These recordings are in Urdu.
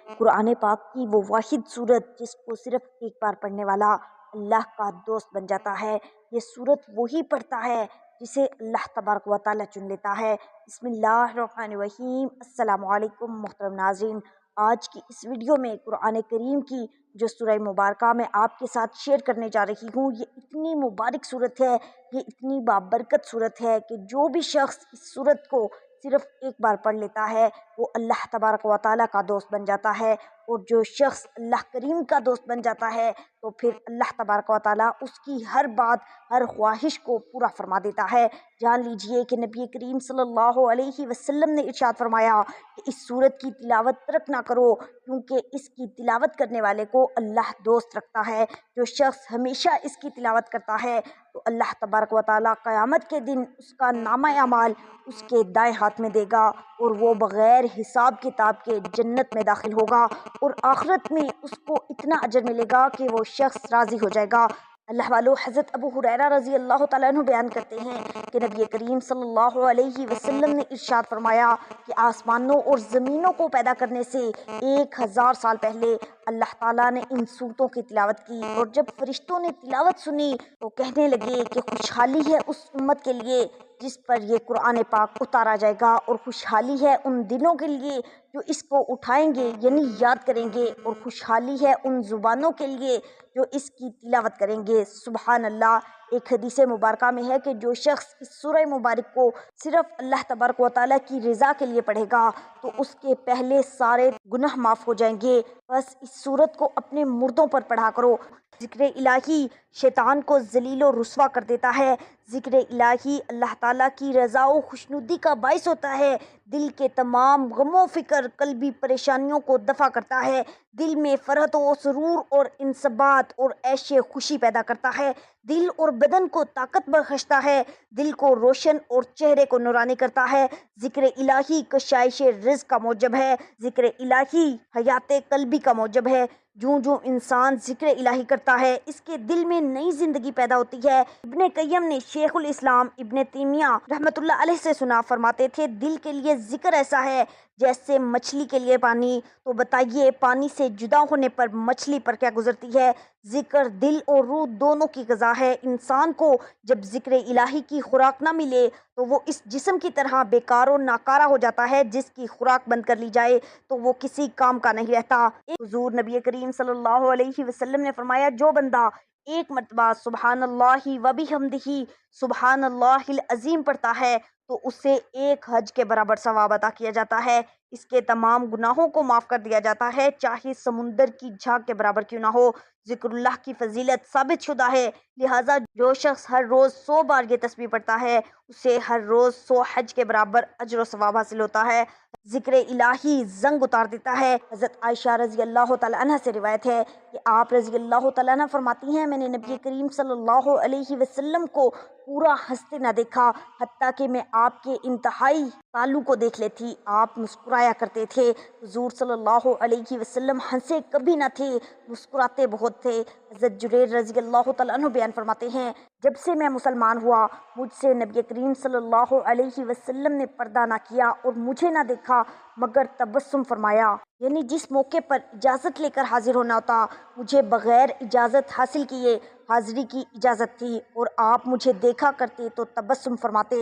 قرآن پاک کی وہ واحد صورت جس کو صرف ایک بار پڑھنے والا اللہ کا دوست بن جاتا ہے۔ یہ صورت وہی پڑھتا ہے جسے اللہ تبارک و تعالیٰ چن لیتا ہے۔ بسم اللہ الرحمن الرحیم۔ السلام علیکم محترم ناظرین، آج کی اس ویڈیو میں قرآن کریم کی جو سورہ مبارکہ میں آپ کے ساتھ شیئر کرنے جا رہی ہوں، یہ اتنی مبارک صورت ہے، یہ اتنی بابرکت صورت ہے کہ جو بھی شخص اس صورت کو صرف ایک بار پڑھ لیتا ہے وہ اللہ تبارک و تعالیٰ کا دوست بن جاتا ہے، اور جو شخص اللہ کریم کا دوست بن جاتا ہے تو پھر اللہ تبارک و تعالیٰ اس کی ہر بات، ہر خواہش کو پورا فرما دیتا ہے۔ جان لیجئے کہ نبی کریم صلی اللہ علیہ وسلم نے ارشاد فرمایا کہ اس صورت کی تلاوت ترک نہ کرو، کیونکہ اس کی تلاوت کرنے والے کو اللہ دوست رکھتا ہے۔ جو شخص ہمیشہ اس کی تلاوت کرتا ہے تو اللہ تبارک و تعالیٰ قیامت کے دن اس کا نامہ اعمال اس کے دائیں ہاتھ میں دے گا، اور وہ بغیر حساب کتاب کے جنت میں داخل ہوگا، اور آخرت میں اس کو اتنا اجر ملے گا کہ وہ شخص راضی ہو جائے گا۔ اللہ والو حضرت ابو ہریرہ رضی اللہ تعالیٰ عنہ بیان کرتے ہیں کہ نبی کریم صلی اللہ علیہ وسلم نے ارشاد فرمایا کہ آسمانوں اور زمینوں کو پیدا کرنے سے 1000 سال پہلے اللہ تعالیٰ نے ان صورتوں کی تلاوت کی، اور جب فرشتوں نے تلاوت سنی تو کہنے لگے کہ خوشحالی ہے اس امت کے لیے جس پر یہ قرآن پاک اتارا جائے گا، اور خوشحالی ہے ان دلوں کے لیے جو اس کو اٹھائیں گے یعنی یاد کریں گے، اور خوشحالی ہے ان زبانوں کے لیے جو اس کی تلاوت کریں گے۔ سبحان اللہ۔ ایک حدیث مبارکہ میں ہے کہ جو شخص اس سورہ مبارک کو صرف اللہ تبارک و تعالیٰ کی رضا کے لیے پڑھے گا تو اس کے پہلے سارے گناہ معاف ہو جائیں گے۔ بس اس سورت کو اپنے مردوں پر پڑھا کرو۔ ذکر الہی شیطان کو ذلیل و رسوا کر دیتا ہے۔ ذکر الہی اللہ تعالیٰ کی رضا و خوشنودی کا باعث ہوتا ہے، دل کے تمام غم و فکر، قلبی پریشانیوں کو دفع کرتا ہے، دل میں فرحت و سرور اور انصبات اور عیش خوشی پیدا کرتا ہے، دل اور بدن کو طاقت بخشتا ہے، دل کو روشن اور چہرے کو نورانی کرتا ہے۔ ذکر الہی کشائش رزق کا موجب ہے، ذکر الہی حیات قلبی کا موجب ہے۔ جوں جوں انسان ذکر الہی کرتا ہے اس کے دل میں نئی زندگی پیدا ہوتی ہے۔ ابن قیم نے شیخ الاسلام ابن تیمیہ رحمۃ اللہ علیہ سے سنا، فرماتے تھے دل کے لیے ذکر ایسا ہے جیسے مچھلی کے لیے پانی، تو بتائیے پانی سے جدا ہونے پر مچھلی پر کیا گزرتی ہے۔ ذکر دل اور روح دونوں کی غذا ہے۔ انسان کو جب ذکر الہی کی خوراک نہ ملے تو وہ اس جسم کی طرح بیکار و ناکارہ ہو جاتا ہے جس کی خوراک بند کر لی جائے تو وہ کسی کام کا نہیں رہتا۔ حضور نبی کریم صلی اللہ علیہ وسلم نے فرمایا جو بندہ ایک مرتبہ سبحان اللہ و بحمدہ سبحان اللہ العظیم پڑھتا ہے تو اسے ایک حج کے برابر ثواب عطا کیا جاتا ہے، اس کے تمام گناہوں کو معاف کر دیا جاتا ہے، چاہے سمندر کی جھاگ کے برابر کیوں نہ ہو۔ ذکر اللہ کی فضیلت ثابت شدہ ہے، لہٰذا جو شخص ہر روز 100 بار یہ تسبیح پڑھتا ہے اسے ہر روز 100 حج کے برابر اجر و ثواب حاصل ہوتا ہے۔ ذکر الہی زنگ اتار دیتا ہے۔ حضرت عائشہ رضی اللہ تعالیٰ عنہ سے روایت ہے کہ آپ رضی اللہ تعالیٰ عنہ فرماتی ہیں میں نے نبی کریم صلی اللہ علیہ وسلم کو پورا ہنستے نہ دیکھا، حتیٰ کہ میں آپ کے انتہائی تالو کو دیکھ لیتی، آپ مسکرایا کرتے تھے۔ حضور صلی اللہ علیہ وسلم ہنسے کبھی نہ تھے، مسکراتے بہت تھے۔ حضرت جریر رضی اللہ تعالیٰ عنہ بیان فرماتے ہیں جب سے میں مسلمان ہوا مجھ سے نبی کریم صلی اللہ علیہ وسلم نے پردہ نہ کیا اور مجھے نہ دیکھا مگر تبسم فرمایا، یعنی جس موقع پر اجازت لے کر حاضر ہونا ہوتا مجھے بغیر اجازت حاصل کیے حاضری کی اجازت تھی، اور آپ مجھے دیکھا کرتے تو تبسم فرماتے۔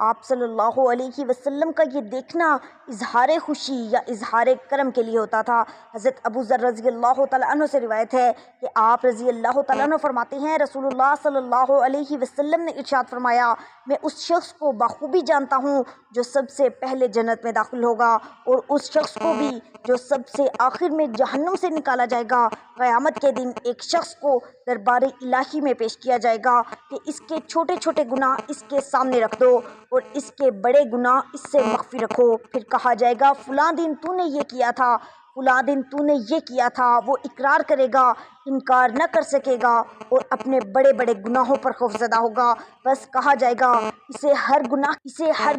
آپ صلی اللہ علیہ وسلم کا یہ دیکھنا اظہار خوشی یا اظہار کرم کے لیے ہوتا تھا۔ حضرت ابو ذر رضی اللہ تعالیٰ عنہ سے روایت ہے کہ آپ رضی اللہ تعالیٰ عنہ فرماتے ہیں رسول اللہ صلی اللہ علیہ وسلم نے ارشاد فرمایا میں اس شخص کو بخوبی جانتا ہوں جو سب سے پہلے جنت میں داخل ہوگا، اور اس شخص کو بھی جو سب سے آخر میں جہنم سے نکالا جائے گا۔ قیامت کے دن ایک شخص کو دربار الہی میں پیش کیا جائے گا کہ اس کے چھوٹے چھوٹے گناہ اس کے سامنے رکھ دو اور اس کے بڑے گناہ اس سے مغفی رکھو۔ پھر کہا جائے گا فلاں دن تو نے یہ کیا تھا، فلاں دن تو نے یہ کیا تھا۔ وہ اقرار کرے گا انکار نہ کر سکے گا اور اپنے بڑے بڑے گناہوں پر خوفزدہ ہوگا۔ بس کہا جائے گا اسے ہر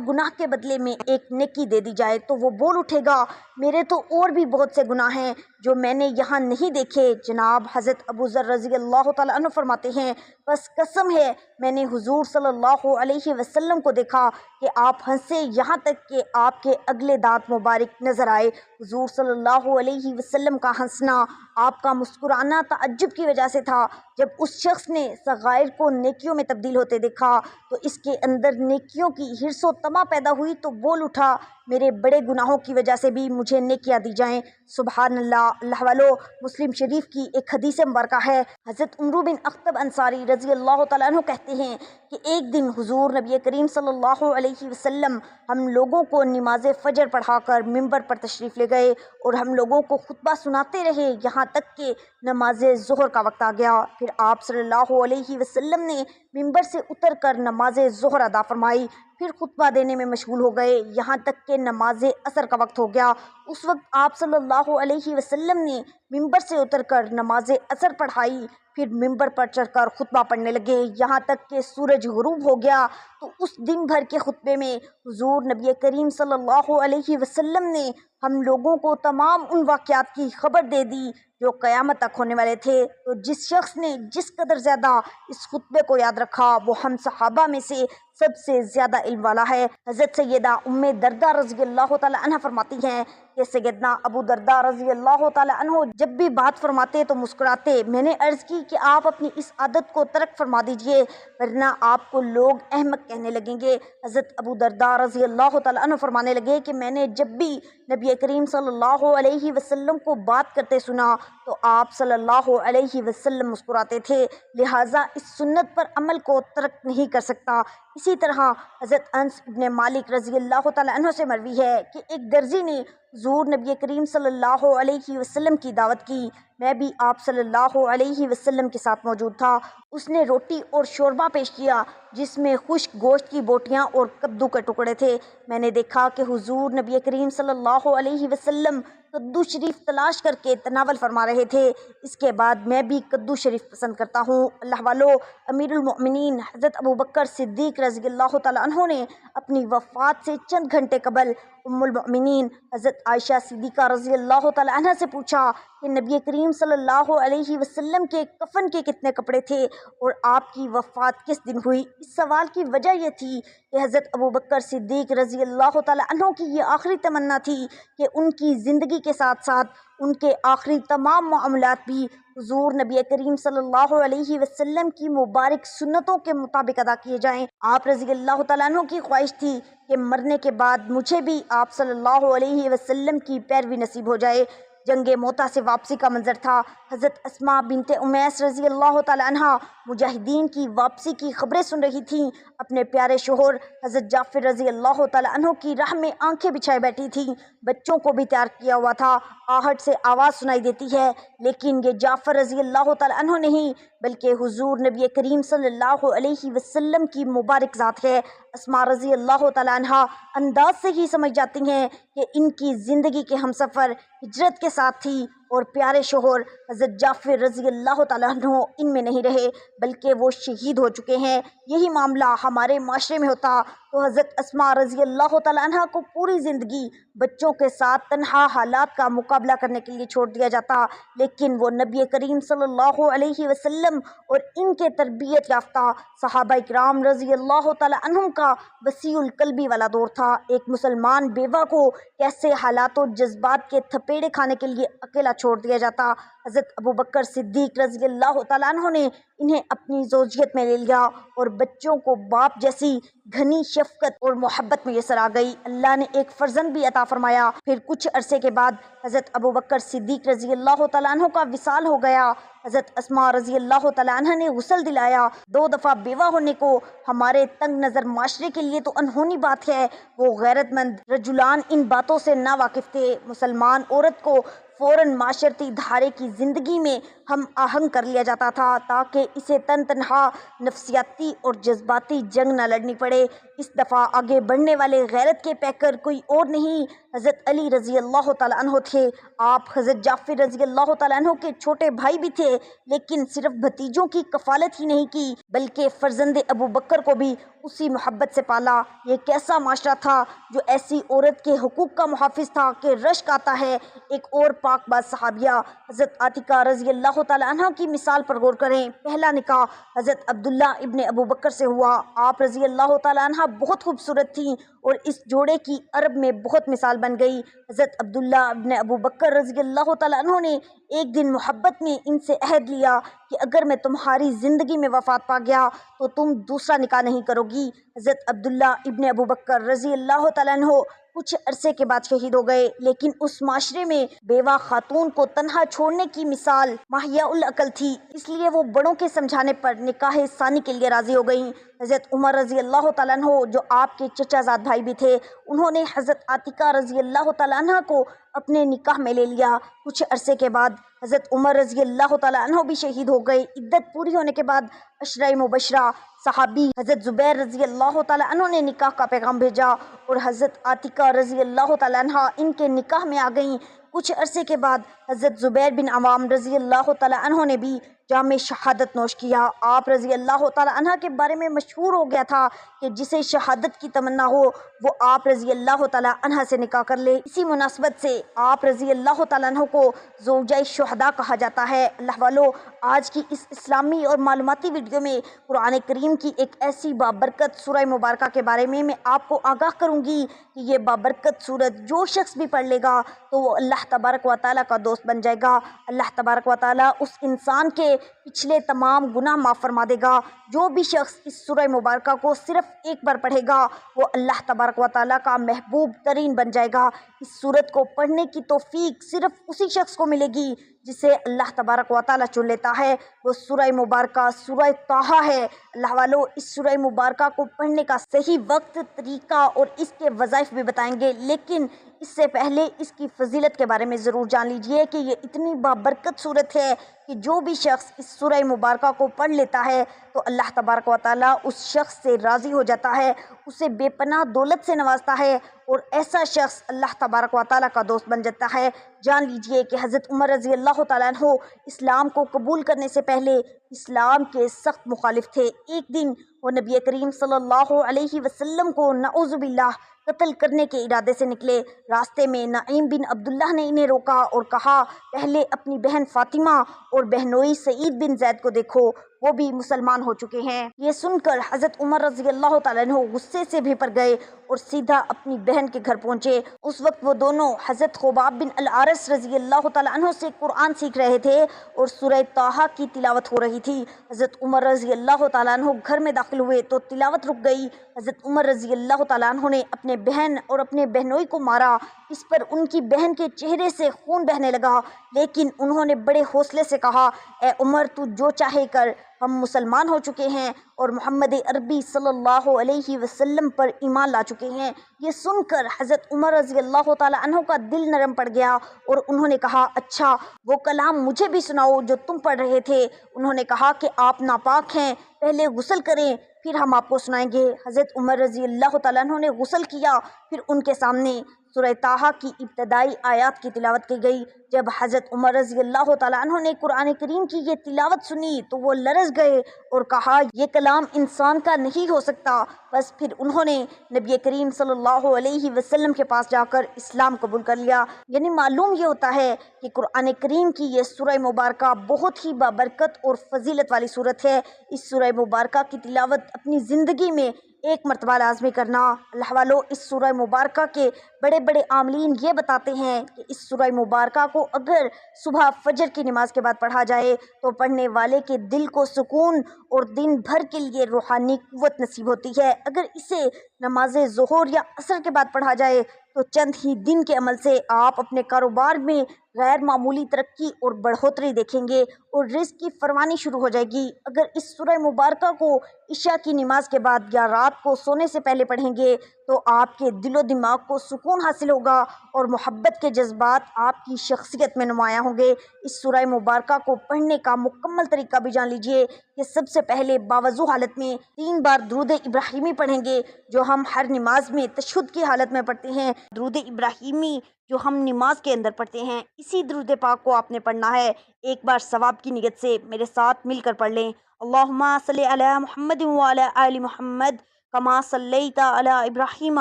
گناہ کے بدلے میں ایک نیکی دے دی جائے تو وہ بول اٹھے گا میرے تو اور بھی بہت سے گناہ ہیں جو میں نے یہاں نہیں دیکھے۔ جناب حضرت ابو ذر رضی اللہ تعالیٰ عنہ فرماتے ہیں بس قسم ہے میں نے حضور صلی اللہ علیہ وسلم کو دیکھا کہ آپ ہنسے یہاں تک کہ آپ کے اگلے دانت مبارک نظر آئے۔ حضور صلی اللہ علیہ وسلم کا ہنسنا، آپ کا مسکرانا تعجب کی وجہ سے تھا۔ جب اس شخص نے صغائر کو نیکیوں میں تبدیل ہوتے دیکھا تو اس کے اندر نیکیوں کی حرص و طمع پیدا ہوئی تو بول اٹھا میرے بڑے گناہوں کی وجہ سے بھی مجھے نیکیاں دی جائیں۔ سبحان اللہ۔ اللہ والو، مسلم شریف کی ایک حدیث مبارکہ ہے، حضرت عمرو بن اخطب انصاری رضی اللہ تعالیٰ عنہ کہتے ہیں کہ ایک دن حضور نبی کریم صلی اللہ علیہ وسلم ہم لوگوں کو نماز فجر پڑھا کر ممبر پر تشریف لے گئے اور ہم لوگوں کو خطبہ سناتے رہے یہاں تک کہ نماز ظہر کا وقت آ گیا۔ پھر آپ صلی اللہ علیہ وسلم نے ممبر سے اتر کر نماز ظہر ادا فرمائی، پھر خطبہ دینے میں مشغول ہو گئے یہاں تک کہ نماز عصر کا وقت ہو گیا۔ اس وقت آپ صلی اللہ علیہ وسلم نے ممبر سے اتر کر نماز عصر پڑھائی، پھر ممبر پر چڑھ کر خطبہ پڑھنے لگے یہاں تک کہ سورج غروب ہو گیا۔ تو اس دن بھر کے خطبے میں حضور نبی کریم صلی اللہ علیہ وسلم نے ہم لوگوں کو تمام ان واقعات کی خبر دے دی جو قیامت تک ہونے والے تھے۔ تو جس شخص نے جس قدر زیادہ اس خطبے کو یاد رکھا وہ ہم صحابہ میں سے سب سے زیادہ علم والا ہے۔ حضرت سیدہ ام درداء رضی اللہ تعالی عنہ فرماتی ہیں کہ سیدنا ابو درداء رضی اللہ تعالی عنہ جب بھی بات فرماتے تو مسکراتے۔ میں نے عرض کی کہ آپ اپنی اس عادت کو ترک فرما دیجئے ورنہ آپ کو لوگ احمق کہنے لگیں گے۔ حضرت ابو درداء رضی اللہ تعالی عنہ فرمانے لگے کہ میں نے جب بھی نبی کریم صلی اللہ علیہ وسلم کو بات کرتے سنا تو آپ صلی اللہ علیہ وسلم مسکراتے تھے، لہٰذا اس سنت پر عمل کو ترک نہیں کر سکتا۔ اسی طرح حضرت انس بن مالک رضی اللہ تعالیٰ عنہ سے مروی ہے کہ ایک درزی نے حضور نبی کریم صلی اللہ علیہ وسلم کی دعوت کی، میں بھی آپ صلی اللہ علیہ وسلم کے ساتھ موجود تھا۔ اس نے روٹی اور شوربہ پیش کیا جس میں خشک گوشت کی بوٹیاں اور کدو کے ٹکڑے تھے۔ میں نے دیکھا کہ حضور نبی کریم صلی اللہ علیہ وسلم کدو شریف تلاش کر کے تناول فرما رہے تھے، اس کے بعد میں بھی کدو شریف پسند کرتا ہوں۔ اللہ والو، امیر المؤمنین حضرت ابوبکر صدیق رضی اللہ تعالیٰ عنہ نے اپنی وفات سے چند گھنٹے قبل ام المؤمنین حضرت عائشہ صدیقہ رضی اللہ تعالیٰ عنہ سے پوچھا کہ نبی کریم صلی اللہ علیہ وسلم کے کفن کے کتنے کپڑے تھے اور آپ کی وفات کس دن ہوئی؟ اس سوال کی وجہ یہ تھی کہ حضرت ابوبکر صدیق رضی اللہ تعالیٰ عنہ کی یہ آخری تمنا تھی کہ ان کی زندگی کے ساتھ ساتھ ان کے آخری تمام معاملات بھی حضور نبی کریم صلی اللہ علیہ وسلم کی مبارک سنتوں کے مطابق ادا کیے جائیں۔ آپ رضی اللہ تعالیٰ عنہ کی خواہش تھی کہ مرنے کے بعد مجھے بھی آپ صلی اللہ علیہ وسلم کی پیروی نصیب ہو جائے۔ جنگ موتا سے واپسی کا منظر تھا۔ حضرت اسماء بنت امیس رضی اللہ تعالی عنہ مجاہدین کی واپسی کی خبریں سن رہی تھیں، اپنے پیارے شوہر حضرت جعفر رضی اللہ تعالی عنہ کی راہ میں آنکھیں بچھائے بیٹھی تھیں، بچوں کو بھی تیار کیا ہوا تھا۔ آہٹ سے آواز سنائی دیتی ہے لیکن یہ جعفر رضی اللہ تعالی عنہ نہیں بلکہ حضور نبی کریم صلی اللہ علیہ وسلم کی مبارک ذات ہے۔ اسماء رضی اللہ تعالی عنہ انداز سے ہی سمجھ جاتی ہیں کہ ان کی زندگی کے ہمسفر ہجرت کے ساتھ تھی اور پیارے شوہر حضرت جعفر رضی اللہ تعالیٰ عنہ ان میں نہیں رہے بلکہ وہ شہید ہو چکے ہیں۔ یہی معاملہ ہمارے معاشرے میں ہوتا تو حضرت اسماء رضی اللہ تعالیٰ عنہ کو پوری زندگی بچوں کے ساتھ تنہا حالات کا مقابلہ کرنے کے لیے چھوڑ دیا جاتا، لیکن وہ نبی کریم صلی اللہ علیہ وسلم اور ان کے تربیت یافتہ صحابہ اکرام رضی اللہ تعالیٰ عنہم کا وسیع القلبی والا دور تھا۔ ایک مسلمان بیوہ کو کیسے حالات و جذبات کے تھپیڑے کھانے کے لیے اکیلا چھوڑ دیا جاتا؟ حضرت ابوبکر صدیق رضی اللہ تعالیٰ عنہ نے انہیں اپنی زوجیت میں لے لیا اور بچوں کو باپ جیسی گھنی شفقت اور محبت میسر آ گئی۔ اللہ نے ایک فرزند بھی عطا فرمایا۔ پھر کچھ عرصے کے بعد حضرت ابوبکر صدیق رضی اللہ تعالیٰ عنہ کا وصال ہو گیا۔ حضرت اسماء رضی اللہ تعالیٰ عنہ نے غسل دلایا۔ 2 دفعہ بیوہ ہونے کو ہمارے تنگ نظر معاشرے کے لیے تو انہونی بات ہے، وہ غیرت مند رجولان ان باتوں سے نا واقف تھے۔ مسلمان عورت کو فوراً معاشرتی دھارے کی زندگی میں ہم آہنگ کر لیا جاتا تھا تاکہ اسے تنہا نفسیاتی اور جذباتی جنگ نہ لڑنی پڑے۔ اس دفعہ آگے بڑھنے والے غیرت کے پیکر کوئی اور نہیں حضرت علی رضی اللہ تعالیٰ عنہ تھے۔ آپ حضرت جعفر رضی اللہ تعالیٰ عنہ کے چھوٹے بھائی بھی تھے، لیکن صرف بھتیجوں کی کفالت ہی نہیں کی بلکہ فرزند ابو بکر کو بھی اسی محبت سے پالا۔ یہ کیسا معاشرہ تھا جو ایسی عورت کے حقوق کا محافظ تھا کہ رشک آتا ہے۔ ایک اور پاک باز صحابیہ حضرت عاتقہ رضی اللہ تعالیٰ عنہ کی مثال پر غور کریں۔ پہلا نکاح حضرت عبداللہ ابن ابو بکر سے ہوا۔ آپ رضی اللہ تعالیٰ عنہ بہت خوبصورت تھیں اور اس جوڑے کی عرب میں بہت مثال بن گئی۔ حضرت عبداللہ ابن ابو بکر رضی اللہ تعالیٰ عنہ نے ایک دن محبت میں ان سے عہد لیا کہ اگر میں تمہاری زندگی میں وفات پا گیا تو تم دوسرا نکاح نہیں کرو گی۔ حضرت عبداللہ ابن ابو بکر رضی اللہ تعالیٰ عنہ کچھ عرصے کے بعد شہید ہو گئے، لیکن اس معاشرے میں بیوہ خاتون کو تنہا چھوڑنے کی مثال ماہیہ العقل تھی، اس لیے وہ بڑوں کے سمجھانے پر نکاح ثانی کے لیے راضی ہو گئیں۔ حضرت عمر رضی اللہ تعالیٰ عنہ جو آپ کے چچا زاد بھائی بھی تھے، انہوں نے حضرت عاتقہ رضی اللہ تعالیٰ عنہ کو اپنے نکاح میں لے لیا۔ کچھ عرصے کے بعد حضرت عمر رضی اللہ تعالیٰ عنہ بھی شہید ہو گئے۔ عدت پوری ہونے کے بعد عشرہ مبشرہ صحابی حضرت زبیر رضی اللہ تعالیٰ عنہ نے نکاح کا پیغام بھیجا اور حضرت عاتقہ رضی اللہ تعالیٰ عنہ ان کے نکاح میں آ گئیں۔ کچھ عرصے کے بعد حضرت زبیر بن عوام رضی اللہ تعالیٰ عنہ نے بھی جام شہادت نوش کیا۔ آپ رضی اللہ تعالیٰ عنہ کے بارے میں مشہور ہو گیا تھا کہ جسے شہادت کی تمنا ہو وہ آپ رضی اللہ تعالیٰ عنہ سے نکاح کر لے۔ اسی مناسبت سے آپ رضی اللہ تعالیٰ عنہ کو زوجہ شہداء کہا جاتا ہے۔ اللہ والو، آج کی اس اسلامی اور معلوماتی ویڈیو میں قرآن کریم کی ایک ایسی بابرکت سورہ مبارکہ کے بارے میں آپ کو آگاہ کروں گی کہ یہ بابرکت سورت جو شخص بھی پڑھ لے گا تو وہ اللہ تبارک و تعالیٰ کا دوست بن جائے گا۔ اللہ تبارک و تعالیٰ اس انسان کے پچھلے تمام گناہ معاف فرما دے گا۔ جو بھی شخص اس سورہ مبارکہ کو صرف ایک بار پڑھے گا وہ اللہ تبارک و تعالیٰ کا محبوب ترین بن جائے گا۔ اس سورت کو پڑھنے کی توفیق صرف اسی شخص کو ملے گی جسے اللہ تبارک و تعالیٰ چن لیتا ہے۔ وہ سورہ مبارکہ سورہ طٰہٰ ہے۔ اللہ والو، اس سورہ مبارکہ کو پڑھنے کا صحیح وقت، طریقہ اور اس کے وظائف بھی بتائیں گے، لیکن اس سے پہلے اس کی فضیلت کے بارے میں ضرور جان لیجئے کہ یہ اتنی بابرکت سورت ہے کہ جو بھی شخص اس سورہ مبارکہ کو پڑھ لیتا ہے تو اللہ تبارک و تعالیٰ اس شخص سے راضی ہو جاتا ہے، اسے بے پناہ دولت سے نوازتا ہے اور ایسا شخص اللہ تبارک و تعالیٰ کا دوست بن جاتا ہے۔ جان لیجئے کہ حضرت عمر رضی اللہ تعالیٰ عنہ اسلام کو قبول کرنے سے پہلے اسلام کے سخت مخالف تھے۔ ایک دن وہ نبی کریم صلی اللہ علیہ وسلم کو نعوذ باللہ قتل کرنے کے ارادے سے نکلے۔ راستے میں نعیم بن عبداللہ نے انہیں روکا اور کہا، پہلے اپنی بہن فاطمہ اور بہنوئی سعید بن زید کو دیکھو، وہ بھی مسلمان ہو چکے ہیں۔ یہ سن کر حضرت عمر رضی اللہ تعالیٰ عنہ غصے سے بھیپر گئے اور سیدھا اپنی بہن کے گھر پہنچے۔ اس وقت وہ دونوں حضرت خباب بن العارث رضی اللہ تعالیٰ عنہ سے قرآن سیکھ رہے تھے اور سورہ طٰہٰ کی تلاوت ہو رہی تھی۔ حضرت عمر رضی اللہ تعالیٰ عنہ گھر میں داخل ہوئے تو تلاوت رک گئی۔ حضرت عمر رضی اللہ تعالیٰ عنہ نے اپنے بہن اور اپنے بہنوئی کو مارا۔ اس پر ان کی بہن کے چہرے سے خون بہنے لگا، لیکن انہوں نے بڑے حوصلے سے کہا، اے عمر، تو جو چاہے کر، ہم مسلمان ہو چکے ہیں اور محمد عربی صلی اللہ علیہ وسلم پر ایمان لا چکے ہیں۔ یہ سن کر حضرت عمر رضی اللہ تعالیٰ عنہ کا دل نرم پڑ گیا اور انہوں نے کہا، اچھا وہ کلام مجھے بھی سناؤ جو تم پڑھ رہے تھے۔ انہوں نے کہا کہ آپ ناپاک ہیں، پہلے غسل کریں پھر ہم آپ کو سنائیں گے۔ حضرت عمر رضی اللہ تعالیٰ عنہ نے غسل کیا، پھر ان کے سامنے سورہ طٰہٰ کی ابتدائی آیات کی تلاوت کی گئی۔ جب حضرت عمر رضی اللہ تعالیٰ عنہ نے قرآن کریم کی یہ تلاوت سنی تو وہ لرز گئے اور کہا، یہ کلام انسان کا نہیں ہو سکتا۔ بس پھر انہوں نے نبی کریم صلی اللہ علیہ وسلم کے پاس جا کر اسلام قبول کر لیا۔ یعنی معلوم یہ ہوتا ہے کہ قرآن کریم کی یہ سورہ مبارکہ بہت ہی بابرکت اور فضیلت والی سورت ہے۔ اس سورہ مبارکہ کی تلاوت اپنی زندگی میں ایک مرتبہ لازمی کرنا۔ اللہ والو، اس سورہ مبارکہ کے بڑے بڑے عاملین یہ بتاتے ہیں کہ اس سورہ مبارکہ کو اگر صبح فجر کی نماز کے بعد پڑھا جائے تو پڑھنے والے کے دل کو سکون اور دن بھر کے لیے روحانی قوت نصیب ہوتی ہے۔ اگر اسے نماز ظہر یا عصر کے بعد پڑھا جائے تو چند ہی دن کے عمل سے آپ اپنے کاروبار میں غیر معمولی ترقی اور بڑھوتری دیکھیں گے اور رزق کی فراوانی شروع ہو جائے گی۔ اگر اس سورہ مبارکہ کو عشاء کی نماز کے بعد یا رات کو سونے سے پہلے پڑھیں گے تو آپ کے دل و دماغ کو سکون حاصل ہوگا اور محبت کے جذبات آپ کی شخصیت میں نمایاں ہوں گے۔ اس سورہ مبارکہ کو پڑھنے کا مکمل طریقہ بھی جان لیجئے کہ سب سے پہلے باوضو حالت میں 3 بار درود ابراہیمی پڑھیں گے، جو ہم ہر نماز میں تشہد کی حالت میں پڑھتے ہیں۔ درود ابراہیمی جو ہم نماز کے اندر پڑھتے ہیں، اسی درود پاک کو آپ نے پڑھنا ہے۔ ایک بار ثواب کی نیت سے میرے ساتھ مل کر پڑھ لیں۔ اللہم صلی علی محمد وعلی آل محمد کما صلیت علی ابراہیم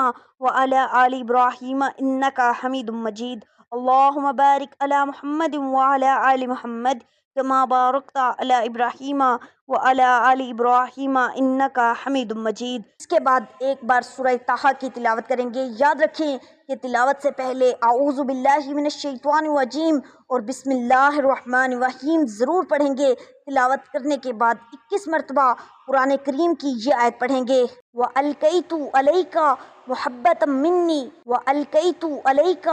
وعلی آل ابراہیم انک حمید مجید۔ اللہم بارک علی محمد وعلی آل محمد کما بارکت علی ابراہیم وعلی آل ابراہیم انک حمید مجید۔ اس کے بعد ایک بار سورہ طٰہٰ کی تلاوت کریں گے۔ یاد رکھیں کہ تلاوت سے پہلے اعوذ باللہ من الشیطان الرجیم اور بسم اللہ الرحمن الرحیم ضرور پڑھیں گے۔ تلاوت کرنے کے بعد 21 مرتبہ قرآن کریم کی یہ آیت پڑھیں گے، وَأَلْقَيْتُ عَلَيْكَ مُحَبَّةً مِّنِّي وَأَلْقَيْتُ عَلَيْكَ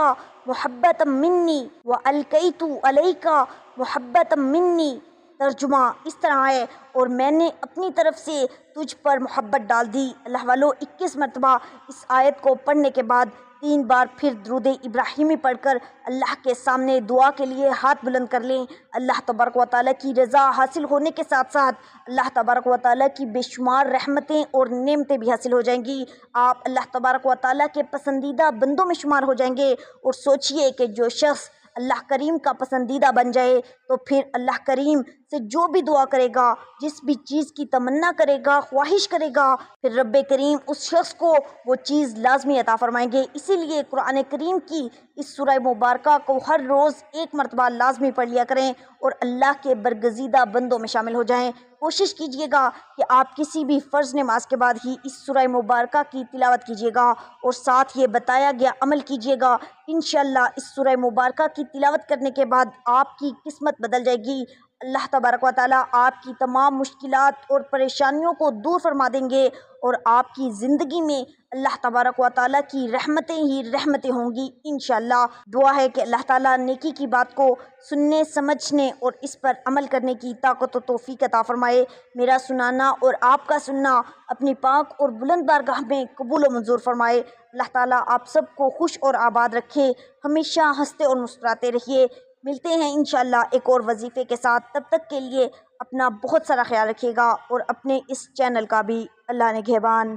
مُحَبَّةً مِّنِّي وَأَلْقَيْتُ عَلَيْكَ مُحَبَّةً مِّنِّي۔ ترجمہ اس طرح ہے، اور میں نے اپنی طرف سے تجھ پر محبت ڈال دی۔ اللہ والو، 21 مرتبہ اس آیت کو پڑھنے کے بعد 3 بار پھر درود ابراہیمی پڑھ کر اللہ کے سامنے دعا کے لیے ہاتھ بلند کر لیں۔ اللہ تبارک و تعالیٰ کی رضا حاصل ہونے کے ساتھ ساتھ اللہ تبارک و تعالیٰ کی بے شمار رحمتیں اور نعمتیں بھی حاصل ہو جائیں گی۔ آپ اللہ تبارک و تعالیٰ کے پسندیدہ بندوں میں شمار ہو جائیں گے۔ اور سوچئے کہ جو شخص اللہ کریم کا پسندیدہ بن جائے تو پھر اللہ کریم سے جو بھی دعا کرے گا، جس بھی چیز کی تمنا کرے گا، خواہش کرے گا، پھر رب کریم اس شخص کو وہ چیز لازمی عطا فرمائیں گے۔ اسی لیے قرآن کریم کی اس سورہ مبارکہ کو ہر روز 1 مرتبہ لازمی پڑھ لیا کریں اور اللہ کے برگزیدہ بندوں میں شامل ہو جائیں۔ کوشش کیجئے گا کہ آپ کسی بھی فرض نماز کے بعد ہی اس سورہ مبارکہ کی تلاوت کیجئے گا اور ساتھ یہ بتایا گیا عمل کیجئے گا۔ انشاءاللہ اس سورہ مبارکہ کی تلاوت کرنے کے بعد آپ کی قسمت بدل جائے گی۔ اللہ تبارک و تعالیٰ آپ کی تمام مشکلات اور پریشانیوں کو دور فرما دیں گے اور آپ کی زندگی میں اللہ تبارک و تعالیٰ کی رحمتیں ہی رحمتیں ہوں گی انشاءاللہ۔ دعا ہے کہ اللہ تعالیٰ نیکی کی بات کو سننے، سمجھنے اور اس پر عمل کرنے کی طاقت و توفیق عطا فرمائے۔ میرا سنانا اور آپ کا سننا اپنی پاک اور بلند بارگاہ میں قبول و منظور فرمائے۔ اللہ تعالیٰ آپ سب کو خوش اور آباد رکھے، ہمیشہ ہنستے اور مسکراتے رہیے۔ ملتے ہیں انشاءاللہ ایک اور وظیفے کے ساتھ، تب تک کے لیے اپنا بہت سارا خیال رکھیے گا اور اپنے اس چینل کا بھی۔ اللہ نگہبان۔